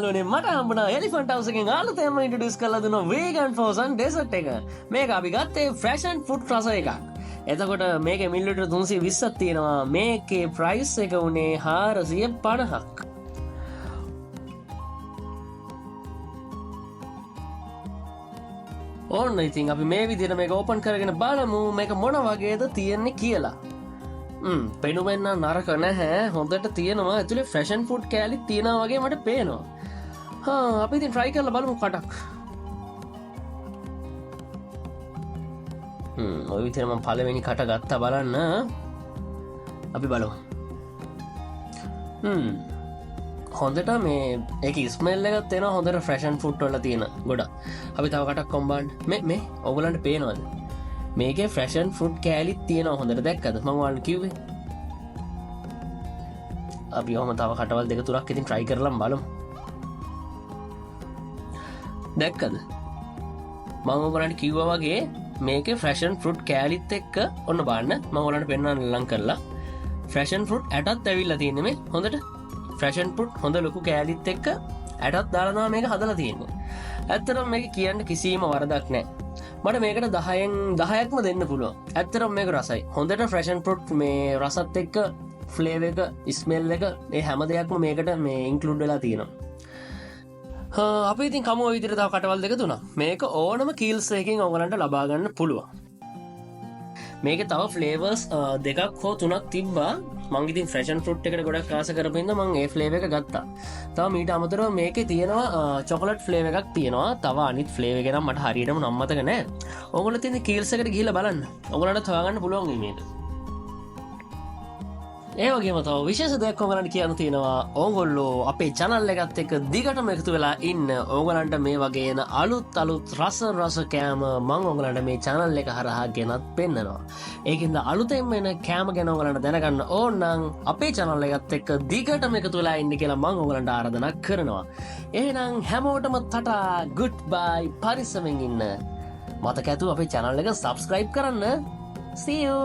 යාළුවනේ මට හම්බුණා එලිෆන්ට් හවුස් එකෙන් අලුතෙන්ම ඉන්ට්‍රොඩියුස් කරලා දුන්න වීගන් ෆ්‍රෝසන් ඩෙසර්ට් එක. මේක අපි ගත්තේ ෆ්‍රෙෂ් ඇන්ඩ් ෆුඩ් රස එකක්. එතකොට මේකේ මිලිලිටර් 320ක් තියෙනවා. මේකේ ප්‍රයිස් එක උනේ 450ක්. ඕන්න ඉතින් අපි මේ විදිහට මේක ඕපන් කරගෙන බලමු මේක මොන වගේද තියෙන්නේ කියලා. පෙනුමෙන්න නරක නැහැ. හොඳට තියෙනවා. ඇතුලේ ෆ්‍රෙෂ් ඇන්ඩ් ෆුඩ් කෑලි තියෙනවා වගේ මට පේනවා. අපි ඉතින් try කරලා බලමු කටක්. ඔය විදිහට මම පළවෙනි කට ගත්තා බලන්න. අපි බලමු. හොඳට මේ ඒක ස්මෙල් එකක් එනවා. හොඳට ෆ්‍රෙෂ් ඇන්ඩ් ෆුඩ් වල තියෙන ගොඩක්. අපි තව කටක් කොම්බාන්න. මේ ඔයගලන්ට පේනවද? මේකේ ෆ්‍රෙෂ් ඇන්ඩ් ෆුඩ් කෑලිත් තියෙනවා. හොඳට දැක්කද? මම ඔයාලට කිව්වේ. අපි ඔහම තව කටවල් දෙක තුනක් ඉතින් try කරලා බලමු. දැක්කද? මම ඔයගලන්ට කිව්වා වගේ මේකේ ෆ්‍රෙෂ් ඇන්ඩ් ෆෘට් කෑලිත් එක්ක ඔන්න බලන්න මම ඔයාලට පෙන්නන්න ලං කරලා ෆ්‍රෙෂ් ඇන්ඩ් ෆෘට් ඇටත් ඇවිල්ලා තියෙන්නේ මේ හොඳට ෆ්‍රෙෂ් ඇන්ඩ් ෆෘට් හොඳ ලොකු කෑලිත් එක්ක ඇටත් දාලා තමයි මේක හදලා තියෙන්නේ. ඇත්තටම මේක කියන්න කිසිම වරදක් නැහැ. මට මේකට 10න් 10ක්ම දෙන්න පුළුවන්. ඇත්තටම මේක රසයි. හොඳට ෆ්‍රෙෂ් ඇන්ඩ් ෆෘට් මේ රසත් එක්ක ෆ්ලේවර් එක, ස්මෙල් එක, මේ හැම දෙයක්ම මේකට මේ ඉන්ක්ලූඩ් වෙලා තියෙනවා. අපි ඉතින් කමු ඔය විදිහට තව කටවල් දෙක තුනක්. මේක ඕනම කීල්ස් එකකින් ඔයගලන්ට ලබා ගන්න පුළුවන්. මේකේ තව ෆ්ලේවර්ස් දෙකක් හෝ තුනක් තිබ්බා. මං ඉතින් ෆ්‍රෙෂ් ඇන්ඩ් ෆෘට් එකට ගොඩක් ආස කරපින්ද මං ඒ ෆ්ලේවර් එක ගත්තා. තව මීට අමතරව මේකේ තියෙනවා චොකලට් ෆ්ලේවර් එකක් තියෙනවා. තව අනිත් ෆ්ලේවර් එක නම් මට හරියටම නම් මතක නැහැ. ඔයගොල්ලෝ තියෙන කීල්ස් එකට ගිහිල්ලා බලන්න. ඔයගලන්ට හොයාගන්න පුළුවන් මේක. ඒ වගේම තව විශේෂ දෙයක් ඔයගලන්ට කියන්න තියෙනවා. ඕගොල්ලෝ අපේ channel එකත් එක්ක දිගටම එකතු වෙලා ඉන්න. ඕගලන්ට මේ වගේ එන අලුත් රස කෑම මම ඕගලන්ට මේ channel එක හරහා ගෙනත් පෙන්නනවා. ඒකින්ද අලුතෙන්ම එන කෑම ගැන ඕගලන්ට දැනගන්න ඕන නම් අපේ channel එකත් එක්ක දිගටම එකතු වෙලා ඉන්න කියලා මම ඕගලන්ට ආරාධනා කරනවා. එහෙනම් හැමෝටම ටටා good bye පරිස්සමෙන් ඉන්න. මතක ඇතුව අපේ channel එක subscribe කරන්න. See you.